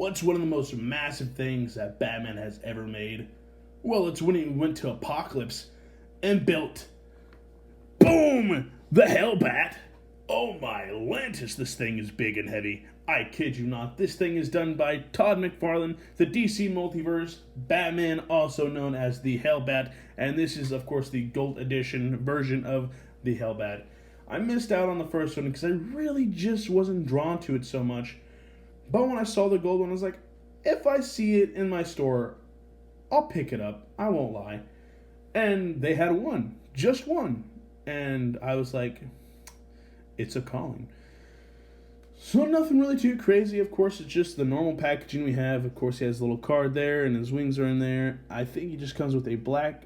What's one of the most massive things that Batman has ever made? Well, it's when he went to Apocalypse and built, boom, the Hellbat. Oh my Lantis, this thing is big and heavy. I kid you not. This thing is done by Todd McFarlane, the DC Multiverse, Batman, also known as the Hellbat, and this is, of course, the Gold Edition version of the Hellbat. I missed out on the first one because I really just wasn't drawn to it so much. But when I saw the gold one, I was like, if I see it in my store, I'll pick it up. I won't lie. And they had one. Just one. And I was like, it's a calling. So nothing really too crazy. Of course, it's just the normal packaging we have. Of course, he has a little card there, and his wings are in there. I think he just comes with a black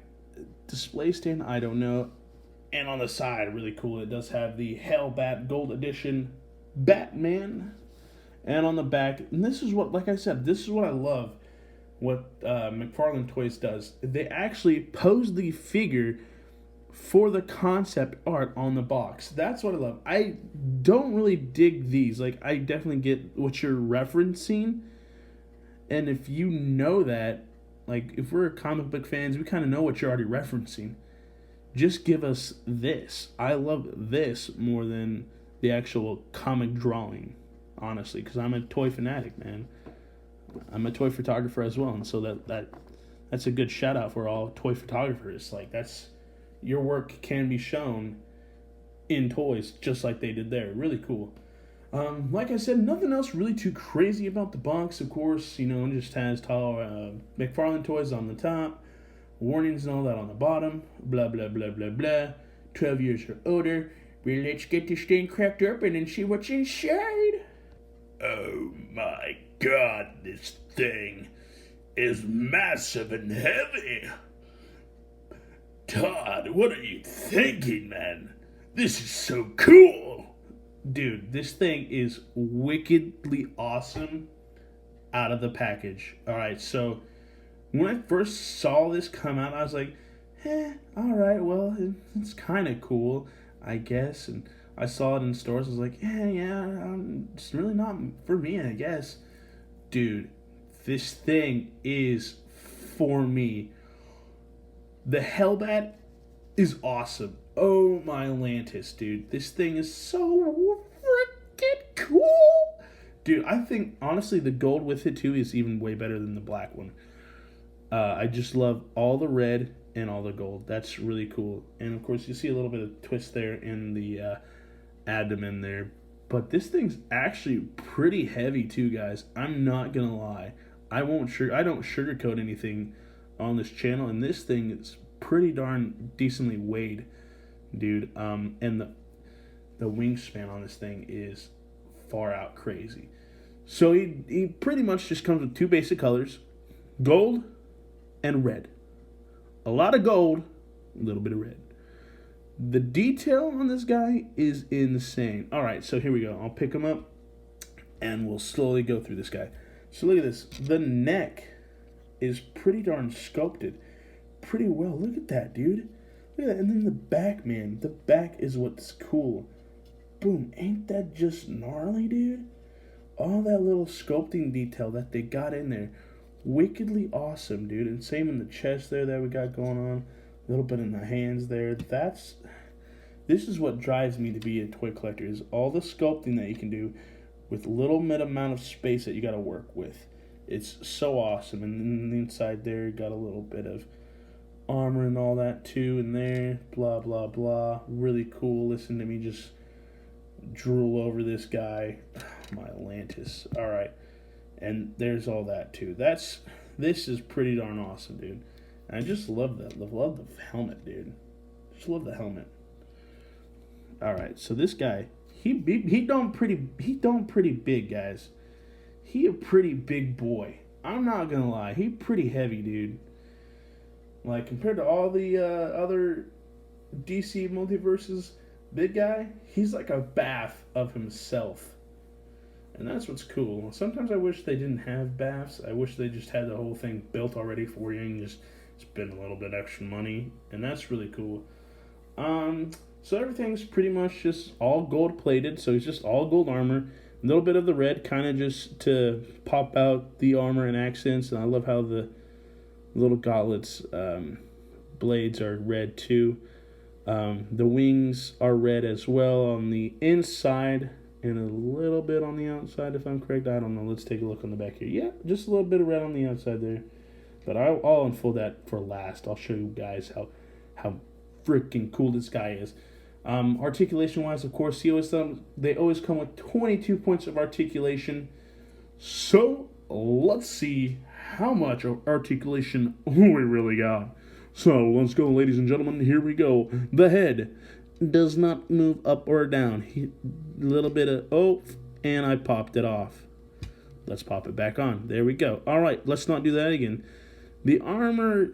display stand. I don't know. And on the side, really cool, it does have the Hellbat Gold Edition Batman. And on the back, and this is what, like I said, this is what I love, what McFarlane Toys does. They actually pose the figure for the concept art on the box. That's what I love. I don't really dig these. Like, I definitely get what you're referencing. And if you know that, like, if we're comic book fans, we kind of know what you're already referencing. Just give us this. I love this more than the actual comic drawing, honestly, because I'm a toy fanatic, man. I'm a toy photographer as well, and so that's a good shout out for all toy photographers. Like, that's, your work can be shown in toys just like they did there. Really cool. Like I said, nothing else really too crazy about the box. Of course, you know, it just has McFarlane Toys on the top, warnings and all that on the bottom. Blah blah blah blah blah. 12 years or older. Well, let's get this thing cracked open and see what's inside. Oh my God, this thing is massive and heavy. Todd, what are you thinking, man? This is so cool. Dude, this thing is wickedly awesome out of the package. Alright, so when I first saw this come out, I was like, alright, well, it's kind of cool, I guess. And I saw it in stores, I was like, it's really not for me, I guess. Dude, this thing is for me. The Hellbat is awesome. Oh my Lantis, dude. This thing is so freaking cool. Dude, I think, honestly, the gold with it, too, is even way better than the black one. I just love all the red and all the gold. That's really cool. And, of course, you see a little bit of twist there in the abdomen there. But this thing's actually pretty heavy, too, guys. I'm not going to lie. I don't sugarcoat anything on this channel, and this thing is pretty darn decently weighed, dude. And the wingspan on this thing is far out crazy. So he pretty much just comes with two basic colors, gold and red. A lot of gold, a little bit of red. The detail on this guy is insane. All right, so here we go. I'll pick him up, and we'll slowly go through this guy. So look at this. The neck is pretty darn sculpted pretty well. Look at that, dude. Look at that. And then the back, man. The back is what's cool. Boom. Ain't that just gnarly, dude? All that little sculpting detail that they got in there. Wickedly awesome, dude. And same in the chest there that we got going on. A little bit in the hands there. This is what drives me to be a toy collector, is all the sculpting that you can do with little amount of space that you got to work with. It's so awesome. And then the inside there, you got a little bit of armor and all that too in there. Blah, blah, blah. Really cool. Listen to me just drool over this guy. My Lantis. All right. And there's all that too. This is pretty darn awesome, dude. And I just love that. Love the helmet, dude. Just love the helmet. All right. So this guy, he done pretty big, guys. He a pretty big boy. I'm not gonna lie. He pretty heavy, dude. Like, compared to all the other DC multiverses, big guy, he's like a bath of himself. And that's what's cool. Sometimes I wish they didn't have baths. I wish they just had the whole thing built already for you and just spend a little bit extra money. And that's really cool. So everything's pretty much just all gold plated. So it's just all gold armor. A little bit of the red, kind of just to pop out the armor and accents. And I love how the little gauntlets blades are red too. The wings are red as well on the inside and a little bit on the outside, if I'm correct. I don't know. Let's take a look on the back here. Yeah, just a little bit of red on the outside there. But I'll unfold that for last. I'll show you guys how freaking cool this guy is. Articulation-wise, of course, they always come with 22 points of articulation. So let's see how much articulation we really got. So let's go, ladies and gentlemen. Here we go. The head does not move up or down. A little bit of and I popped it off. Let's pop it back on. There we go. All right, let's not do that again. The armor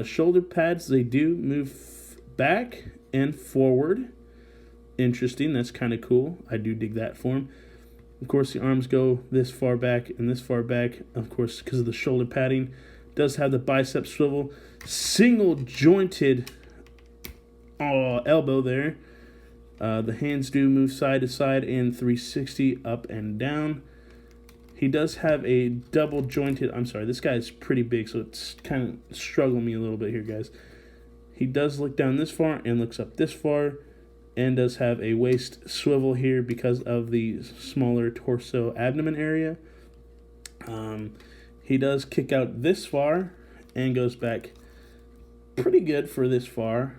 shoulder pads, they do move back and forward. Interesting. That's kind of cool. I do dig that for him. Of course, the arms go this far back and this far back. Of course, because of the shoulder padding. Does have the bicep swivel. Single jointed elbow there. The hands do move side to side and 360 up and down. He does have a double jointed, I'm sorry, this guy is pretty big, so it's kind of struggling me a little bit here, guys. He does look down this far and looks up this far, and does have a waist swivel here because of the smaller torso abdomen area. He does kick out this far and goes back pretty good for this far.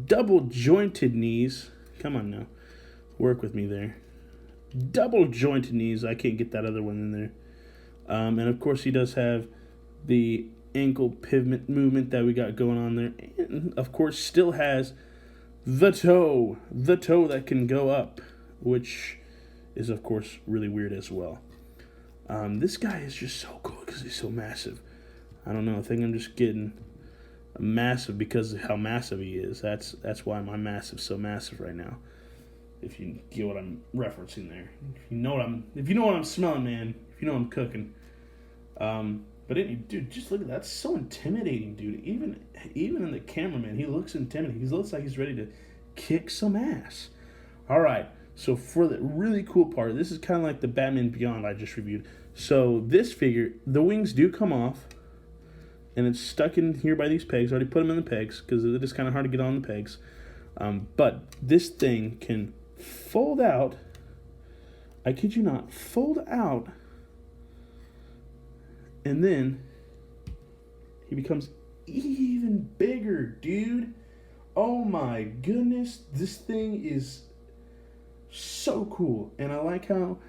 Double jointed knees. Come on now. Work with me there. Double jointed knees. I can't get that other one in there. And of course he does have the ankle pivot movement that we got going on there. And of course still has the toe. The toe that can go up, which is of course really weird as well. This guy is just so cool because he's so massive. I don't know. I think I'm just getting massive because of how massive he is. That's why my massive's so massive right now. If you get what I'm referencing there, if you know what I'm smelling, man. If you know what I'm cooking. Dude, just look at that. That's so intimidating, dude. Even in the camera, man, he looks intimidating. He looks like he's ready to kick some ass. All right. So for the really cool part, this is kind of like the Batman Beyond I just reviewed. So this figure, the wings do come off, and it's stuck in here by these pegs. I already put them in the pegs because it is kind of hard to get on the pegs. But this thing can fold out. I kid you not, fold out, and then he becomes even bigger, dude. Oh my goodness, this thing is so cool. And I like how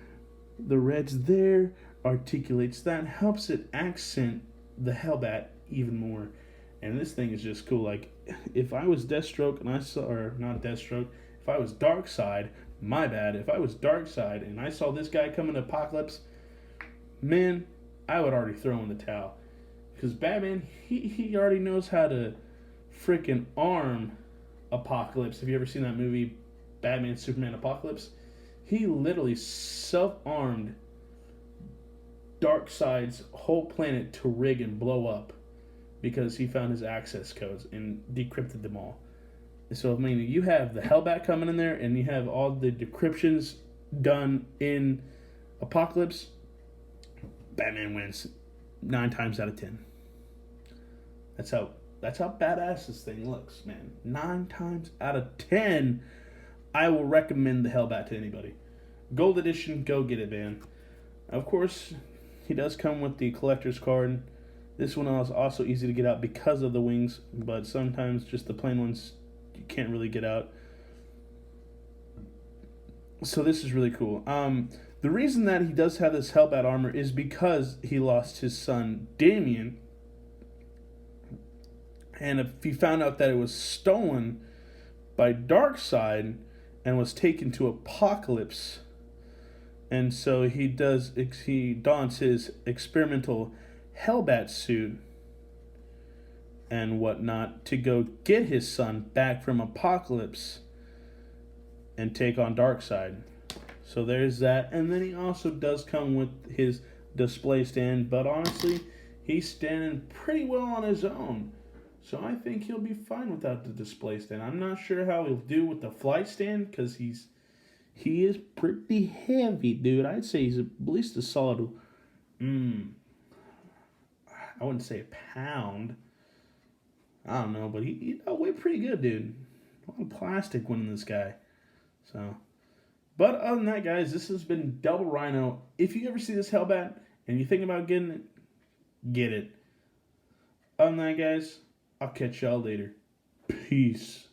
the red's there, articulates that, helps it accent the Hellbat even more. And this thing is just cool. Like, if I was Deathstroke and I saw, or not Deathstroke, if I was Darkseid, my bad, if I was Darkseid and I saw this guy coming to Apocalypse, man, I would already throw in the towel. Because Batman, he already knows how to freaking arm Apocalypse. Have you ever seen that movie, Batman, Superman, Apocalypse? He literally self-armed Darkseid's whole planet to rig and blow up because he found his access codes and decrypted them all. So, I mean, you have the Hellbat coming in there, and you have all the decryptions done in Apocalypse. Batman wins 9 times out of 10. That's how badass this thing looks, man. 9 times out of 10, I will recommend the Hellbat to anybody. Gold edition, go get it, man. Of course, he does come with the collector's card. This one is also easy to get out because of the wings, but sometimes just the plain ones you can't really get out. So this is really cool. The reason that he does have this Hellbat armor is because he lost his son, Damian. And if he found out that it was stolen by Darkseid and was taken to Apocalypse, and so he dons his experimental Hellbat suit and whatnot to go get his son back from Apocalypse and take on Darkseid. So there's that. And then he also does come with his display stand, but honestly, he's standing pretty well on his own. So I think he'll be fine without the display stand. I'm not sure how he'll do with the flight stand because he is pretty heavy, dude. I'd say he's at least a solid, I wouldn't say a pound. I don't know, but he weighed pretty good, dude. A lot of plastic went in this guy. So, but other than that, guys, this has been Double Rhino. If you ever see this Hellbat and you think about getting it, get it. Other than that, guys, I'll catch y'all later. Peace.